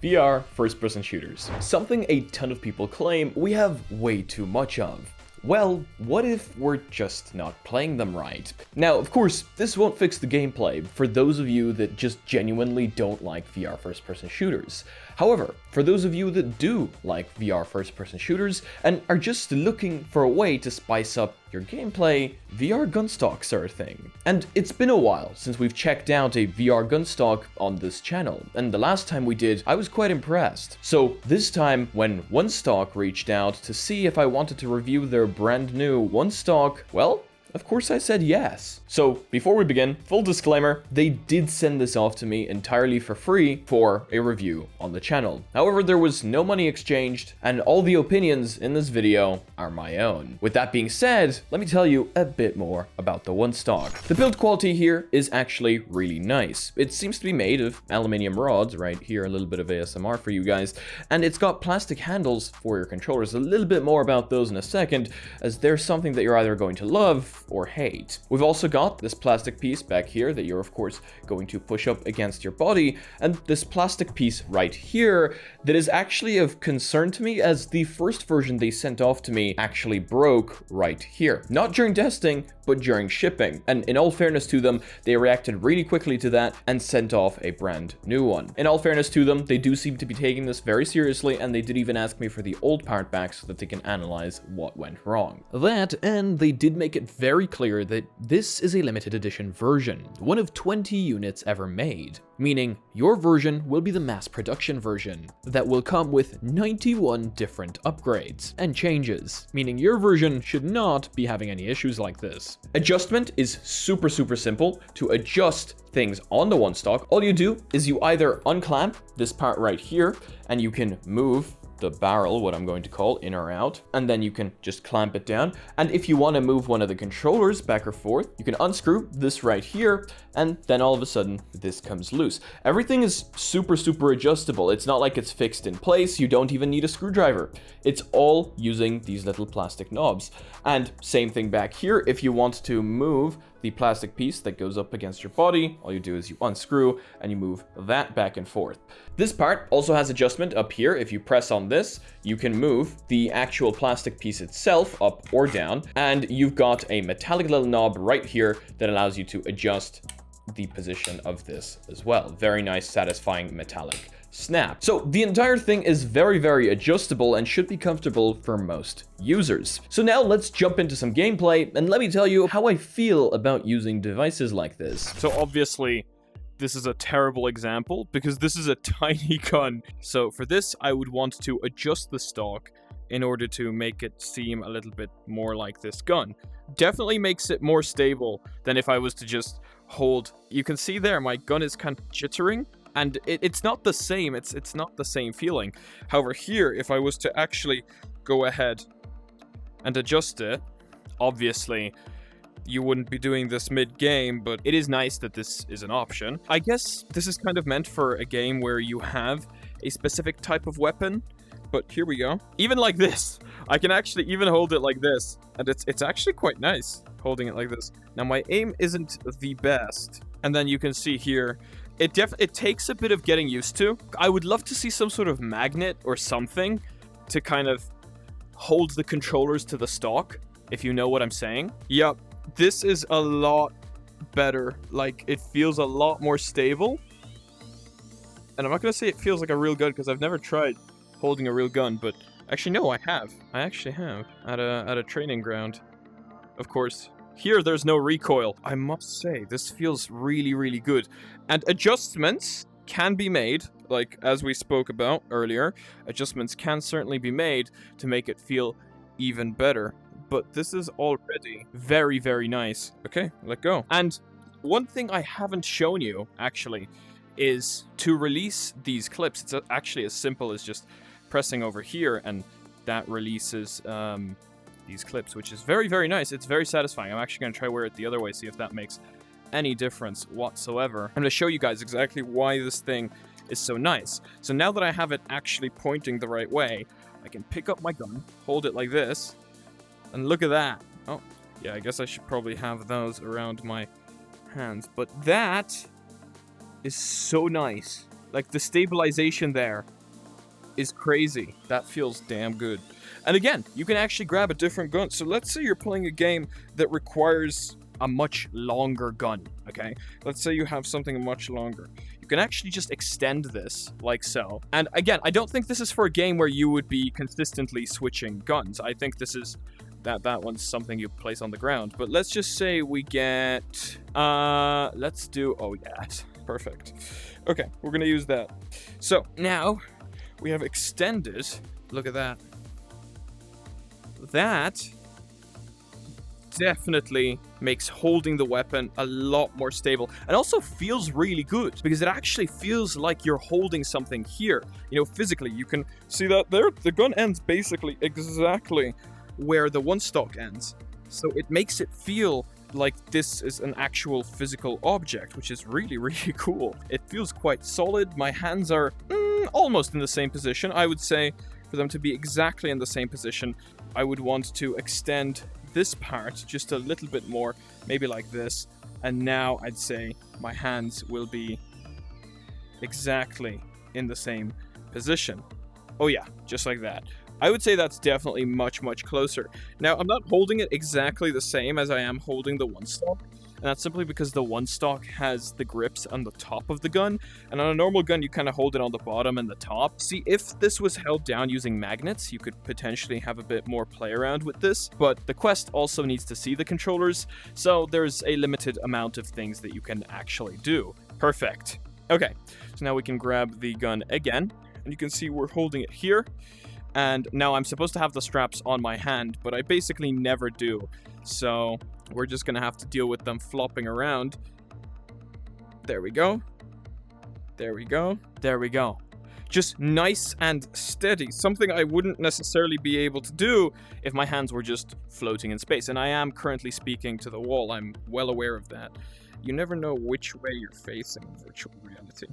VR first-person shooters. Something a ton of people claim we have way too much of. Well, what if we're just not playing them right? Now, of course, this won't fix the gameplay for those of you that just genuinely don't like VR first-person shooters. However, for those of you that do like VR first-person shooters and are just looking for a way to spice up your gameplay, VR Gunstocks are a thing. And it's been a while since we've checked out a VR Gunstock on this channel, and the last time we did, I was quite impressed. So this time, when Onestock reached out to see if I wanted to review their brand new Onestock, well, of course I said yes. So before we begin, full disclaimer, they did send this off to me entirely for free for a review on the channel. However, there was no money exchanged, and all the opinions in this video are my own. With that being said, let me tell you a bit more about the Onestock. The build quality here is actually really nice. It seems to be made of aluminium rods, right here, a little bit of ASMR for you guys, and it's got plastic handles for your controllers. A little bit more about those in a second, as they're something that you're either going to love or hate. We've also got this plastic piece back here that you're of course going to push up against your body, and this plastic piece right here that is actually of concern to me, as the first version they sent off to me actually broke right here. Not during testing, but during shipping. And in all fairness to them, they reacted really quickly to that and sent off a brand new one. In all fairness to them, they do seem to be taking this very seriously, and they did even ask me for the old part back so that they can analyze what went wrong. That, and they did make it very clear that this is a limited edition version, one of 20 units ever made, meaning your version will be the mass production version that will come with 91 different upgrades and changes, meaning your version should not be having any issues like this. Adjustment is super simple. To adjust things on the Onestock, all you do is you either unclamp this part right here, and you can move the barrel, what I'm going to call, in or out, and then you can just clamp it down. And if you want to move one of the controllers back or forth, you can unscrew this right here, and then all of a sudden this comes loose. Everything is super adjustable. It's not like it's fixed in place. You don't even need a screwdriver. It's all using these little plastic knobs. And same thing back here. If you want to move the plastic piece that goes up against your body, all you do is you unscrew and you move that back and forth. This part also has adjustment up here. If you press on this, you can move the actual plastic piece itself up or down, and you've got a metallic little knob right here that allows you to adjust the position of this as well. Very nice, satisfying metallic snap. So the entire thing is very adjustable and should be comfortable for most users. So now let's jump into some gameplay, and let me tell you how I feel about using devices like this. So obviously, this is a terrible example because this is a tiny gun. So for this, I would want to adjust the stock in order to make it seem a little bit more like this gun. Definitely makes it more stable than if I was to just hold. You can see there, my gun is kind of jittering, and it's not the same. It's not the same feeling. However, here, if I was to actually go ahead and adjust it, obviously, you wouldn't be doing this mid-game, but it is nice that this is an option. I guess this is kind of meant for a game where you have a specific type of weapon, but here we go. Even like this, I can actually even hold it like this, and it's actually quite nice holding it like this. Now, my aim isn't the best, and then you can see here, it takes a bit of getting used to. I would love to see some sort of magnet or something to kind of hold the controllers to the stock, if you know what I'm saying. Yep, this is a lot better. Like, it feels a lot more stable. And I'm not going to say it feels like a real gun because I've never tried holding a real gun, but actually, no, I have. I actually have at a training ground. Of course, here there's no recoil. I must say, this feels really good. And adjustments can be made, like as we spoke about earlier. Adjustments can certainly be made to make it feel even better. But this is already very nice. Okay, let go. And one thing I haven't shown you, actually, is to release these clips. It's actually as simple as just pressing over here, and that releases these clips, which is very nice. It's very satisfying. I'm actually going to try wear it the other way, see if that makes any difference whatsoever. I'm going to show you guys exactly why this thing is so nice. So now that I have it actually pointing the right way, I can pick up my gun, hold it like this, and look at that. Oh, yeah, I guess I should probably have those around my hands. But that is so nice. Like, the stabilization there is crazy. That feels damn good. And again, you can actually grab a different gun. So let's say you're playing a game that requires a much longer gun, okay? Let's say you have something much longer. You can actually just extend this, like so. And again, I don't think this is for a game where you would be consistently switching guns. I think this is... That one's something you place on the ground. But let's just say we get... let's do... Oh, yeah. Perfect. Okay, we're gonna use that. So, now, we have extended... Look at that. That definitely makes holding the weapon a lot more stable, and also feels really good, because it actually feels like you're holding something here. You know, physically, you can see that there. The gun ends basically exactly where the Onestock ends. So it makes it feel like this is an actual physical object, which is really, really cool. It feels quite solid. My hands are almost in the same position. I would say for them to be exactly in the same position, I would want to extend this part just a little bit more, maybe like this. And now I'd say my hands will be exactly in the same position. Oh yeah, just like that. I would say that's definitely much, much closer. Now, I'm not holding it exactly the same as I am holding the Onestock, and that's simply because the Onestock has the grips on the top of the gun, and on a normal gun, you kind of hold it on the bottom and the top. See, if this was held down using magnets, you could potentially have a bit more play around with this, but the Quest also needs to see the controllers, so there's a limited amount of things that you can actually do. Perfect. Okay, so now we can grab the gun again, and you can see we're holding it here. And now I'm supposed to have the straps on my hand, but I basically never do. So we're just gonna have to deal with them flopping around. There we go. There we go. There we go. Just nice and steady. Something I wouldn't necessarily be able to do if my hands were just floating in space. And I am currently speaking to the wall. I'm well aware of that. You never know which way you're facing in virtual reality.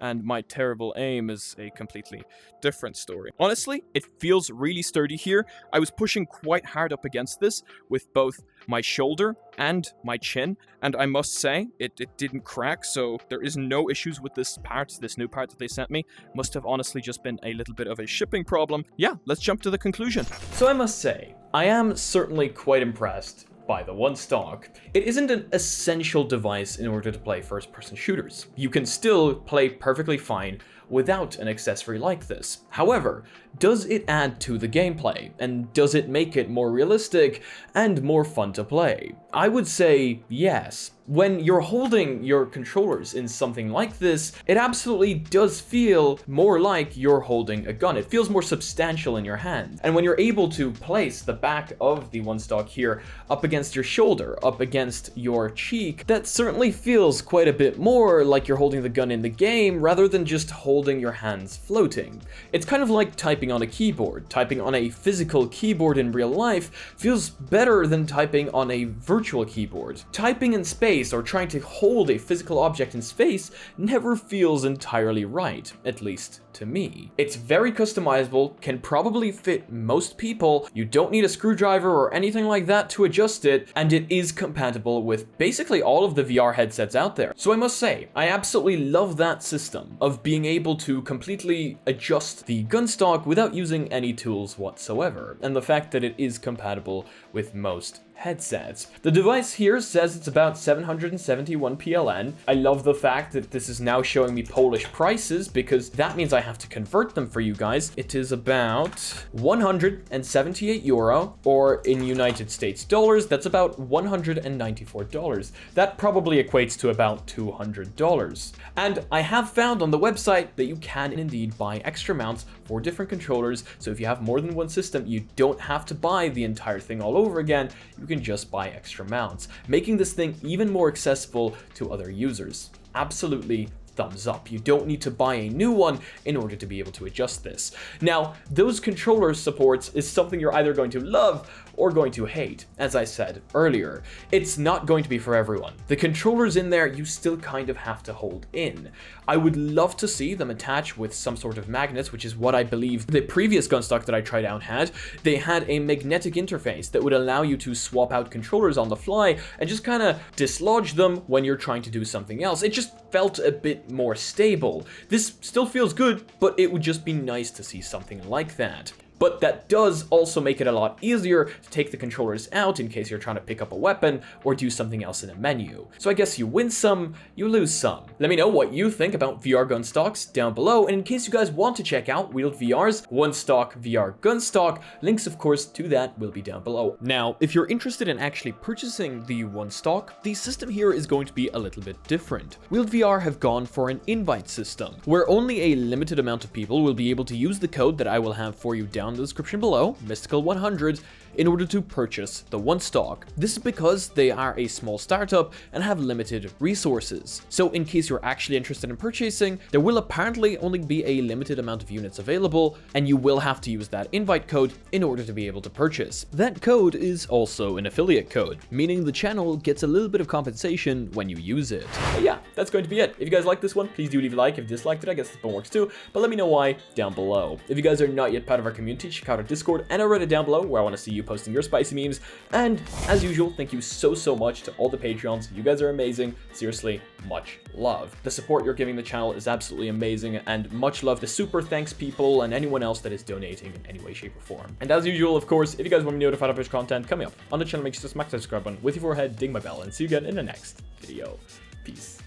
And my terrible aim is a completely different story. Honestly, it feels really sturdy here. I was pushing quite hard up against this with both my shoulder and my chin, and I must say, it didn't crack, so there is no issues with this part, this new part that they sent me. Must have honestly just been a little bit of a shipping problem. Yeah, let's jump to the conclusion. So I must say, I am certainly quite impressed by the Onestock. It isn't an essential device in order to play first-person shooters. You can still play perfectly fine without an accessory like this. However, does it add to the gameplay? And does it make it more realistic and more fun to play? I would say yes. When you're holding your controllers in something like this, it absolutely does feel more like you're holding a gun. It feels more substantial in your hand. And when you're able to place the back of the Onestock here up against your shoulder, up against your cheek, that certainly feels quite a bit more like you're holding the gun in the game rather than just holding your hands floating. It's kind of like typing on a keyboard. Typing on a physical keyboard in real life feels better than typing on a virtual keyboard. Typing in space or trying to hold a physical object in space never feels entirely right, at least to me. It's very customizable, can probably fit most people, you don't need a screwdriver or anything like that to adjust it, and it is compatible with basically all of the VR headsets out there. So I must say, I absolutely love that system of being able to completely adjust the Gunstock without using any tools whatsoever, and the fact that it is compatible with most headsets. The device here says it's about 771 PLN. I love the fact that this is now showing me Polish prices because that means I have to convert them for you guys. It is about 178 euro, or in United States dollars, that's about $194. That probably equates to about $200. And I have found on the website that you can indeed buy extra mounts for different controllers. So if you have more than one system, you don't have to buy the entire thing all over again. You can just buy extra mounts, making this thing even more accessible to other users. Absolutely thumbs up. You don't need to buy a new one in order to be able to adjust this. Now, those controller supports is something you're either going to love or going to hate. As I said earlier, it's not going to be for everyone. The controllers in there, you still kind of have to hold in. I would love to see them attach with some sort of magnets, which is what I believe the previous Gunstock that I tried out had. They had a magnetic interface that would allow you to swap out controllers on the fly and just kind of dislodge them when you're trying to do something else. It just felt a bit more stable. This still feels good, but it would just be nice to see something like that. But that does also make it a lot easier to take the controllers out in case you're trying to pick up a weapon or do something else in a menu. So I guess you win some, you lose some. Let me know what you think about VR Gunstocks down below, and in case you guys want to check out Wheeled VR's Onestock VR Gunstock, links of course to that will be down below. Now, if you're interested in actually purchasing the Onestock, the system here is going to be a little bit different. Wheeled VR have gone for an invite system, where only a limited amount of people will be able to use the code that I will have for you down in the description below, Mysticle 100, in order to purchase the Onestock. This is because they are a small startup and have limited resources. So in case you're actually interested in purchasing, there will apparently only be a limited amount of units available, and you will have to use that invite code in order to be able to purchase. That code is also an affiliate code, meaning the channel gets a little bit of compensation when you use it. But yeah, that's going to be it. If you guys like this one, please do leave a like. If you disliked it, I guess this one works too, but let me know why down below. If you guys are not yet part of our community, check out our Discord and our Reddit down below, where I want to see you posting your spicy memes. And as usual, thank you so much to all the Patreons. You guys are amazing. Seriously, much love. The support you're giving the channel is absolutely amazing, and much love to super thanks people and anyone else that is donating in any way, shape, or form. And as usual, of course, if you guys want to be notified of this content coming up on the channel, make sure to smack that subscribe button with your forehead, ding my bell, and see you again in the next video. Peace.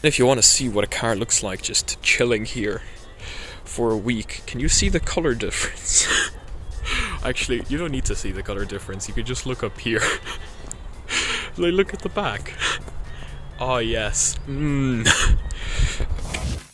If you want to see what a car looks like just chilling here for a week, can you see the color difference? Actually, you don't need to see the color difference, you could just look up here. Like, look at the back. Oh yes.